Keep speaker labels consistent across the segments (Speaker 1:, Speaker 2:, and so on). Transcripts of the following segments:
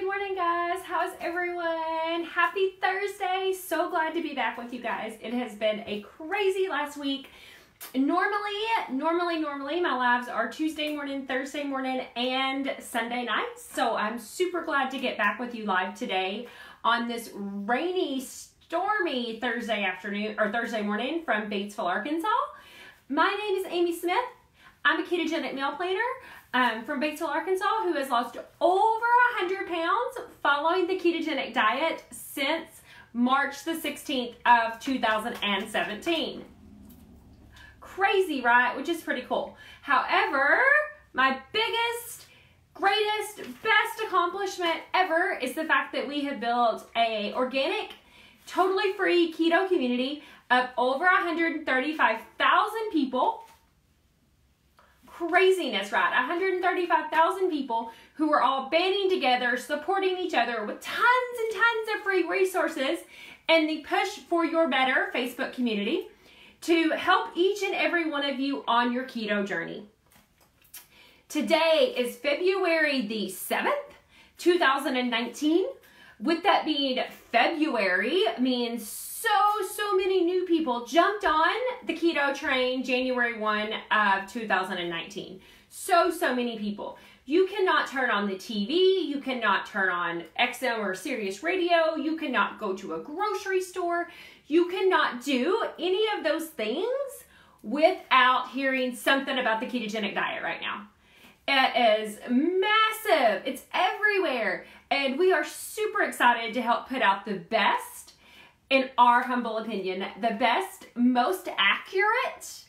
Speaker 1: morning, guys. How's everyone? Happy Thursday. So glad to be back with you guys. It has been a crazy last week. Normally my lives are Tuesday morning, Thursday morning, and Sunday nights. So I'm super glad to get back with you live today on this rainy, stormy Thursday afternoon or Thursday morning from Batesville, Arkansas. My name is Amy Smith. I'm a ketogenic meal planner from Batesville, Arkansas, who has lost over 100 pounds following the ketogenic diet since March the 16th of 2017. Crazy, right? Which is pretty cool. However, my biggest, greatest, best accomplishment ever is the fact that we have built a organic, totally free keto community of over 135,000 people. Craziness, right? 135,000 people who are all banding together, supporting each other with tons and tons of free resources and the Push for Your Better Facebook community to help each and every one of you on your keto journey. Today is February the 7th, 2019. With that being February means so many new people jumped on the keto train January 1 of 2019. So many people. You cannot turn on the TV, you cannot turn on XM or Sirius Radio, you cannot go to a grocery store, you cannot do any of those things without hearing something about the ketogenic diet right now. It is massive, it's everywhere, and we are super excited to help put out the best, in our humble opinion, the best, most accurate,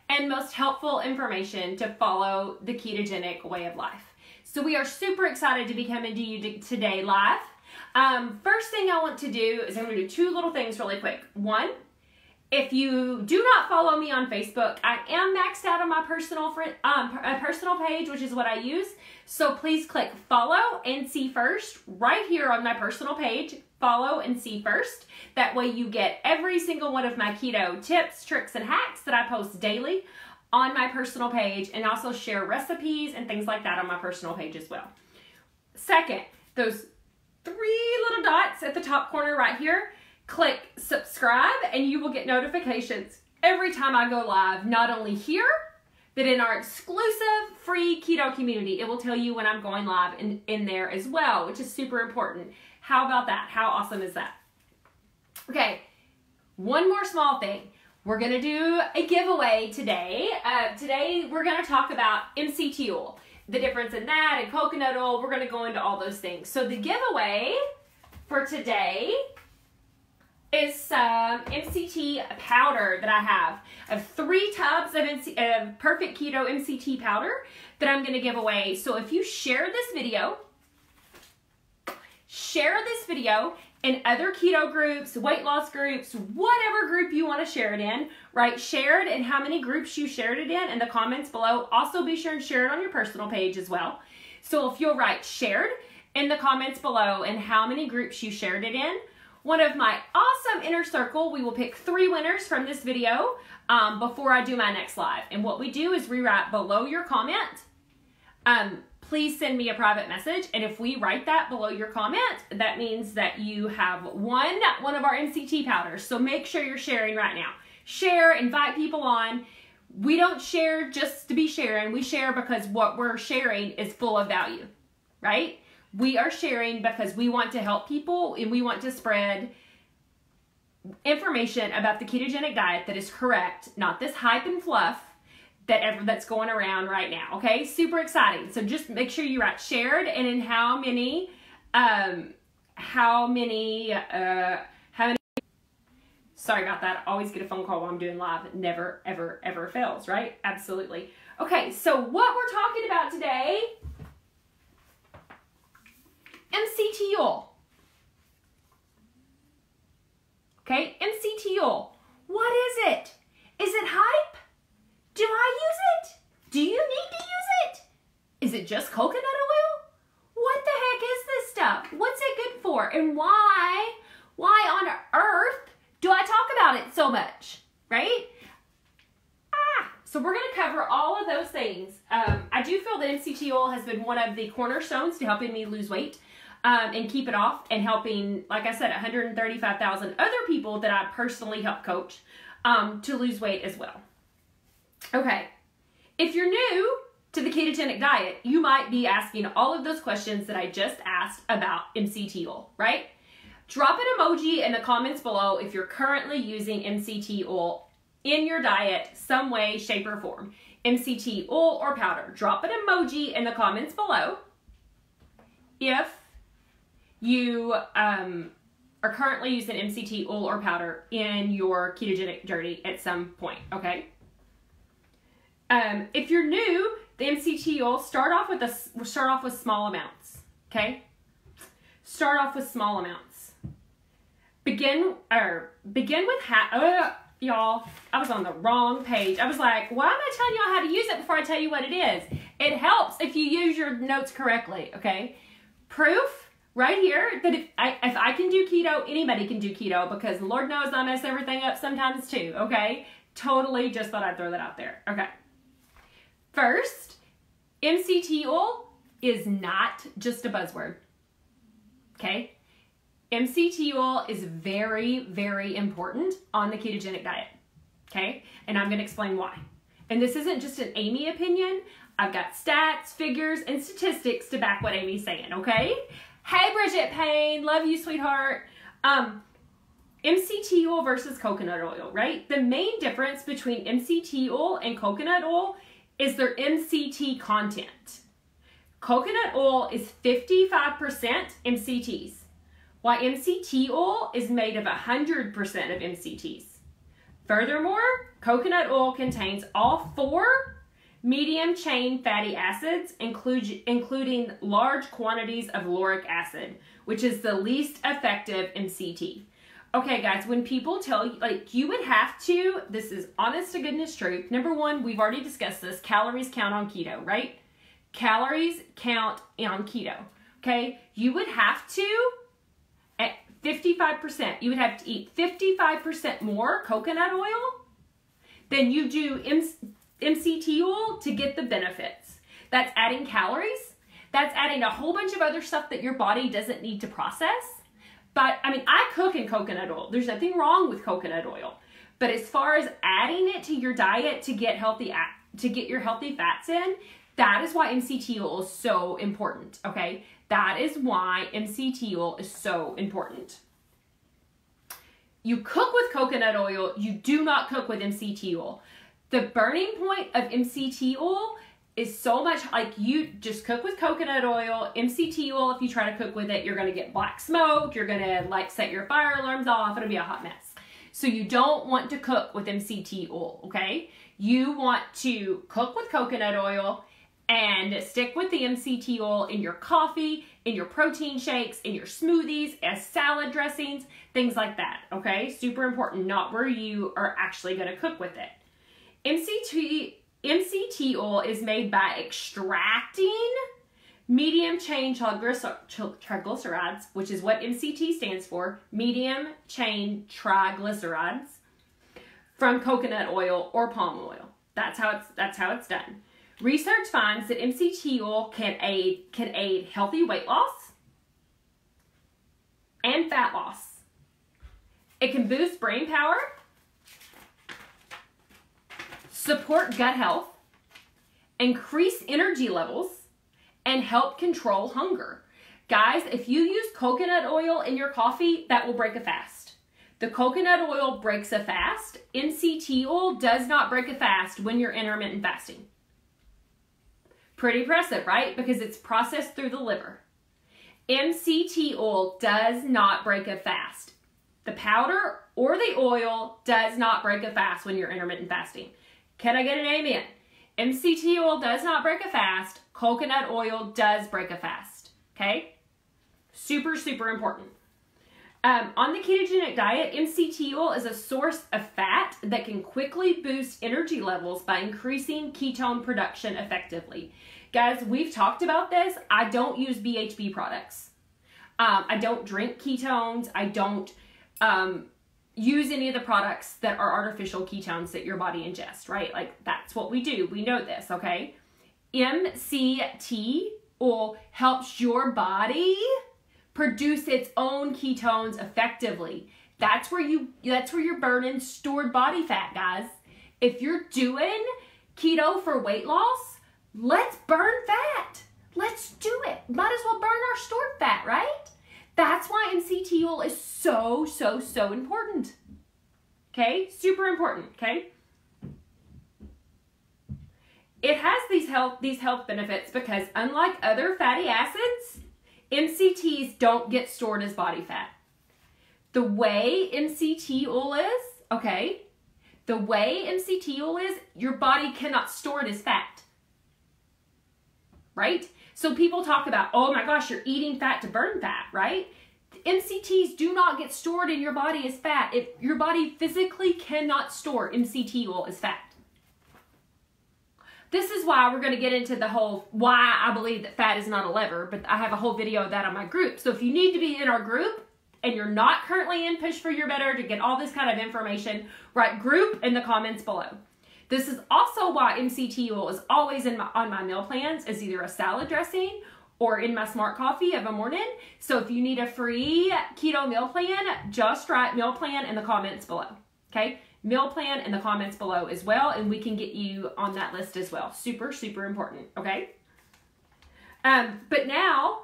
Speaker 1: and most helpful information to follow the ketogenic way of life. So we are super excited to be coming to you today live. First thing I want to do is I'm going to do two little things really quick. One, if you do not follow me on Facebook, I am maxed out on my personal page, which is what I use. So please click follow and see first right here on my personal page. Follow and see first. That way you get every single one of my keto tips, tricks, and hacks that I post daily on my personal page, and also share recipes and things like that on my personal page as well. Second, those three little dots at the top corner right here, click subscribe and you will get notifications every time I go live, not only here, but in our exclusive free keto community. It will tell you when I'm going live in there as well, which is super important. How about that? How awesome is that? Okay, one more small thing. We're going to do a giveaway today. Today we're going to talk about MCT oil, the difference in that and coconut oil. We're going to go into all those things. So the giveaway for today is some MCT powder that I have. I have 3 tubs of Perfect Keto MCT powder that I'm going to give away. So if you share this video in other keto groups, weight loss groups, whatever group you want to share it in, right? Share it and how many groups you shared it in the comments below. Also be sure and share it on your personal page as well. So if you'll write shared in the comments below and how many groups you shared it in, one of my awesome inner circle, we will pick 3 winners from this video before I do my next live. And what we do is we write below your comment, please send me a private message, and if we write that below your comment, that means that you have won one of our MCT powders. So make sure you're sharing right now. Share, invite people on. We don't share just to be sharing. We share because what we're sharing is full of value, right? We are sharing because we want to help people and we want to spread information about the ketogenic diet that is correct, not this hype and fluff that's going around right now, okay? Super exciting. So just make sure you write shared and in how many, sorry about that. I always get a phone call while I'm doing live. Never, ever fails, right? Absolutely. Okay, so what we're talking about today, MCT oil. Okay, MCT oil. What is it? Is it hype? Do I use it? Do you need to use it? Is it just coconut oil? What the heck is this stuff? What's it good for? And why on earth do I talk about it so much, right? So we're going to cover all of those things. I do feel that MCT oil has been one of the cornerstones to helping me lose weight. and keep it off, and helping, like I said, 135,000 other people that I personally help coach to lose weight as well. Okay, if you're new to the ketogenic diet, you might be asking all of those questions that I just asked about MCT oil, right? Drop an emoji in the comments below if you're currently using MCT oil in your diet, some way, shape, or form. MCT oil or powder. Drop an emoji in the comments below if you are currently using MCT oil or powder in your ketogenic journey at some point, okay? If you're new, the MCT oil, start off with small amounts, okay? Start off with small amounts. Begin with y'all, I was on the wrong page. I was like, why am I telling y'all how to use it before I tell you what it is? It helps if you use your notes correctly, okay? Proof right here that if I can do keto, anybody can do keto, because Lord knows I mess everything up sometimes too, okay? Totally just thought I'd throw that out there, okay? First, MCT oil is not just a buzzword, okay? MCT oil is very, very important on the ketogenic diet, okay? And I'm going to explain why. And this isn't just an Amy opinion. I've got stats, figures, and statistics to back what Amy's saying, okay? Hey, Bridget Payne, love you, sweetheart. MCT oil versus coconut oil, right? The main difference between MCT oil and coconut oil is their MCT content. Coconut oil is 55% MCTs, while MCT oil is made of 100% of MCTs. Furthermore, coconut oil contains all 4 medium-chain fatty acids, including large quantities of lauric acid, which is the least effective MCT. Okay, guys, when people tell you, like, you would have to, this is honest to goodness truth. Number one, we've already discussed this, calories count on keto, right? Calories count on keto, okay? You would have to, at 55%, you would have to eat 55% more coconut oil than you do MCT oil to get the benefits. That's adding calories. That's adding a whole bunch of other stuff that your body doesn't need to process. But, I mean, I cook in coconut oil. There's nothing wrong with coconut oil. But as far as adding it to your diet to get your healthy fats in, that is why MCT oil is so important, okay? That is why MCT oil is so important. You cook with coconut oil, you do not cook with MCT oil. The burning point of MCT oil is so much like you just cook with coconut oil. MCT oil, if you try to cook with it, you're going to get black smoke. You're going to like set your fire alarms off. It'll be a hot mess. So you don't want to cook with MCT oil, okay? You want to cook with coconut oil and stick with the MCT oil in your coffee, in your protein shakes, in your smoothies, as salad dressings, things like that, okay? Super important, not where you are actually going to cook with it. MCT oil is made by extracting medium-chain triglycerides, which is what MCT stands for, medium-chain triglycerides, from coconut oil or palm oil. That's how it's done. Research finds that MCT oil can aid healthy weight loss and fat loss. It can boost brain power, support gut health, increase energy levels, and help control hunger. Guys, if you use coconut oil in your coffee, that will break a fast. The coconut oil breaks a fast. MCT oil does not break a fast when you're intermittent fasting. Pretty impressive, right? Because it's processed through the liver. MCT oil does not break a fast. The powder or the oil does not break a fast when you're intermittent fasting. Can I get an amen? MCT oil does not break a fast. Coconut oil does break a fast. Okay? Super, super important. On the ketogenic diet, MCT oil is a source of fat that can quickly boost energy levels by increasing ketone production effectively. Guys, we've talked about this. I don't use BHB products. I don't drink ketones. I don't use any of the products that are artificial ketones that your body ingests, right? Like, that's what we do. We know this, okay? MCT oil helps your body produce its own ketones effectively. That's where you're burning stored body fat, guys. If you're doing keto for weight loss, let's burn fat. Let's do it. Might as well burn our stored fat, right? That's why MCT oil is so, so, so important. Okay? Super important, okay? It has these health benefits because unlike other fatty acids, MCTs don't get stored as body fat. The way MCT oil is, okay, the way MCT oil is, your body cannot store it as fat, right? So people talk about, oh my gosh, you're eating fat to burn fat, right? MCTs do not get stored in your body as fat. Your body physically cannot store MCT oil as fat. This is why we're going to get into the whole why I believe that fat is not a lever, but I have a whole video of that on my group. So if you need to be in our group and you're not currently in Push for Your Better to get all this kind of information, write group in the comments below. This is also why MCT oil is always on my meal plans as either a salad dressing or in my smart coffee of a morning. So if you need a free keto meal plan, just write meal plan in the comments below, okay? Meal plan in the comments below as well, and we can get you on that list as well. Super, super important, okay? But now,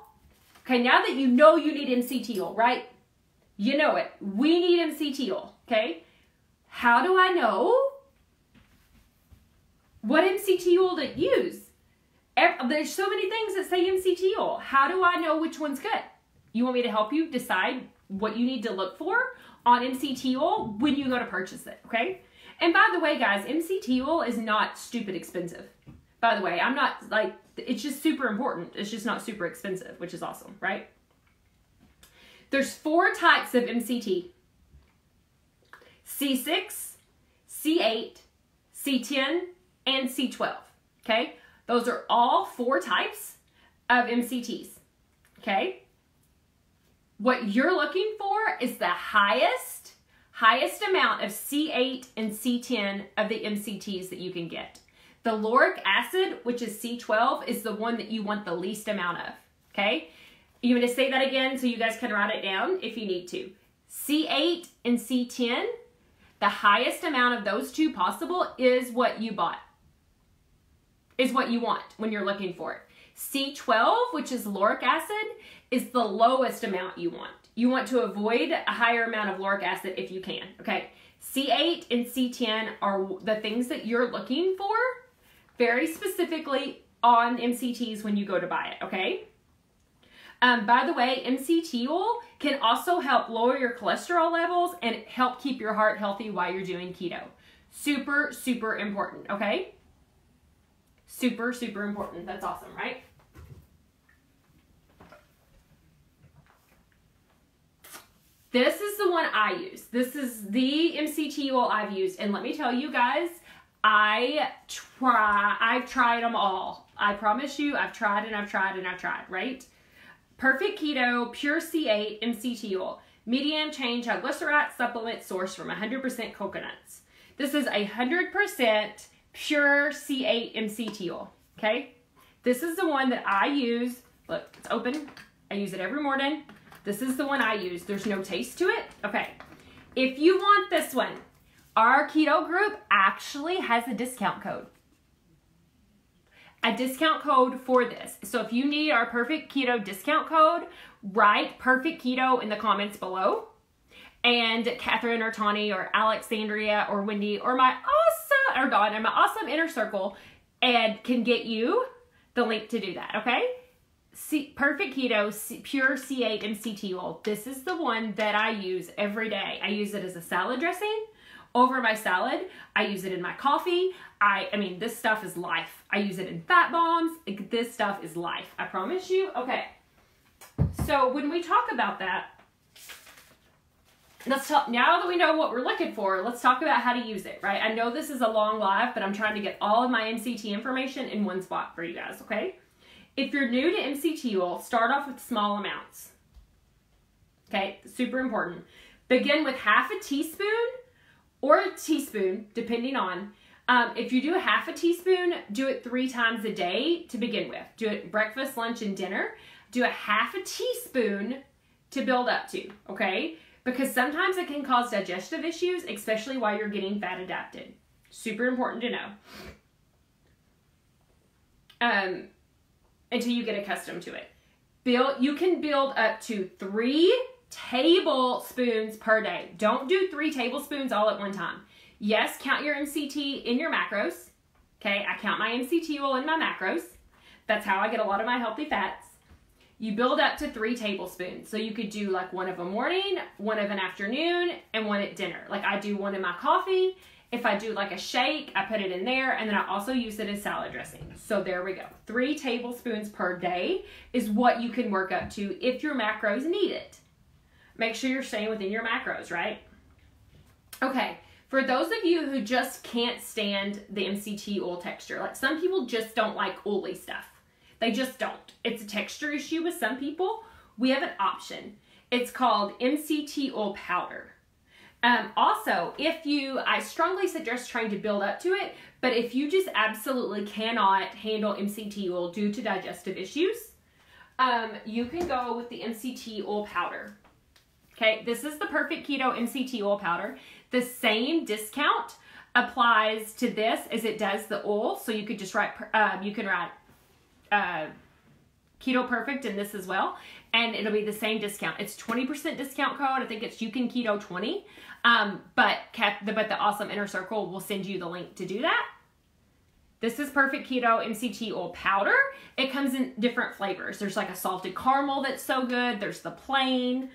Speaker 1: okay, now that you know you need MCT oil, right? You know it. We need MCT oil, okay? How do I know what MCT oil to use? There's so many things that say MCT oil. How do I know which one's good? You want me to help you decide what you need to look for on MCT oil when you go to purchase it, okay? And by the way, guys, MCT oil is not stupid expensive. By the way, I'm not like, it's just super important. It's just not super expensive, which is awesome, right? There's 4 types of MCT. C6, C8, C10, and C12, okay? Those are all 4 types of MCTs, okay? What you're looking for is the highest amount of C8 and C10 of the MCTs that you can get. The lauric acid, which is C12, is the one that you want the least amount of, okay? You want me to say that again so you guys can write it down if you need to. C8 and C10, the highest amount of those 2 possible is what you bought, is what you want when you're looking for it. C12, which is lauric acid, is the lowest amount you want. You want to avoid a higher amount of lauric acid if you can, okay? C8 and C10 are the things that you're looking for very specifically on MCTs when you go to buy it, okay? By the way, MCT oil can also help lower your cholesterol levels and help keep your heart healthy while you're doing keto. Super, super important, okay? Super, super important. That's awesome, right? This is the one I use. This is the MCT oil I've used. And let me tell you guys, I've tried them all. I promise you, I've tried and I've tried and I've tried, right? Perfect Keto, Pure C8 MCT oil. Medium chain triglyceride supplement sourced from 100% coconuts. This is 100% pure C8 MCT oil, okay? This is the one that I use. Look, it's open. I use it every morning. This is the one I use. There's no taste to it. Okay. If you want this one, our keto group actually has a discount code. A discount code for this. So if you need our Perfect Keto discount code, write Perfect Keto in the comments below. And Catherine or Tawny or Alexandria or Wendy or my awesome, or Dawn and my awesome inner circle and can get you the link to do that, okay? Perfect Keto Pure C8 MCT oil. This is the one that I use every day. I use it as a salad dressing over my salad. I use it in my coffee. I mean, this stuff is life. I use it in fat bombs. This stuff is life. I promise you. Okay. So when we talk about that, let's talk, now that we know what we're looking for, let's talk about how to use it, right? I know this is a long live, but I'm trying to get all of my MCT information in one spot for you guys, okay? If you're new to MCT oil, start off with small amounts. Okay, super important. Begin with half a teaspoon or a teaspoon, depending on. If you do a half a teaspoon, do it 3 times a day to begin with. Do it breakfast, lunch, and dinner. Do a half a teaspoon to build up to, okay? Because sometimes it can cause digestive issues, especially while you're getting fat adapted. Super important to know. Until you get accustomed to it. You can build up to 3 tablespoons per day. Don't do 3 tablespoons all at one time. Yes, count your MCT in your macros. Okay, I count my MCT oil in my macros. That's how I get a lot of my healthy fats. You build up to 3 tablespoons. So you could do like one of a morning, one of an afternoon, and one at dinner. Like I do one in my coffee. If I do like a shake, I put it in there, and then I also use it as salad dressing. So there we go. 3 tablespoons per day is what you can work up to if your macros need it. Make sure you're staying within your macros, right? Okay, for those of you who just can't stand the MCT oil texture, like some people just don't like oily stuff. They just don't. It's a texture issue with some people. We have an option. It's called MCT oil powder. Also, I strongly suggest trying to build up to it, but if you just absolutely cannot handle MCT oil due to digestive issues, you can go with the MCT oil powder. Okay, this is the Perfect Keto MCT oil powder. The same discount applies to this as it does the oil, so you could just write, Keto Perfect in this as well, and it'll be the same discount. It's 20% discount code. I think it's UCANKETO 20. But the Awesome Inner Circle will send you the link to do that. This is Perfect Keto MCT oil powder. It comes in different flavors. There's like a salted caramel that's so good. There's the plain.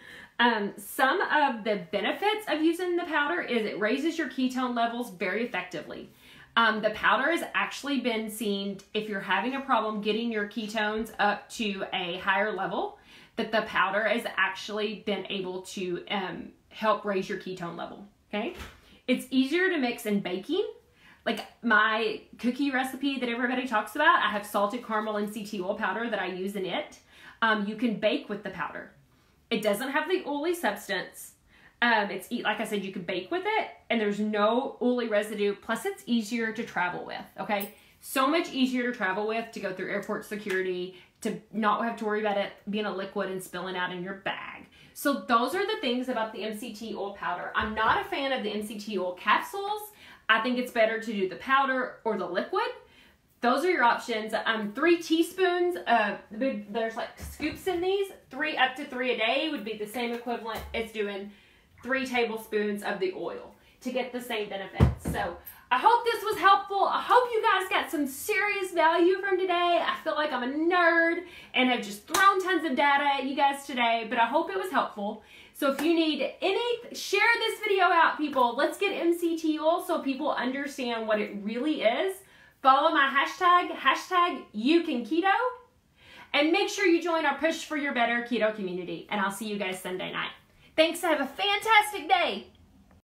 Speaker 1: Some of the benefits of using the powder is it raises your ketone levels very effectively. The powder has actually been seen, if you're having a problem getting your ketones up to a higher level, that the powder has actually been able to help raise your ketone level, okay? It's easier to mix in baking. Like my cookie recipe that everybody talks about, I have salted caramel MCT oil powder that I use in it. You can bake with the powder. It doesn't have the oily substance. Like I said, you can bake with it, and there's no oily residue. Plus, it's easier to travel with, okay? So much easier to travel with, to go through airport security, to not have to worry about it being a liquid and spilling out in your bag. So those are the things about the MCT oil powder. I'm not a fan of the MCT oil capsules. I think it's better to do the powder or the liquid. Those are your options. 3 teaspoons, there's like scoops in these. Up to 3 a day would be the same equivalent as doing 3 tablespoons of the oil to get the same benefits. So I hope this was helpful. I hope you guys got some serious value from today. I feel like I'm a nerd and have just thrown tons of data at you guys today, but I hope it was helpful. So if you need share this video out, people. Let's get MCT oil so people understand what it really is. Follow my hashtag UCANKETO, and make sure you join our Push for Your Better Keto community. And I'll see you guys Sunday night. Thanks. Have a fantastic day.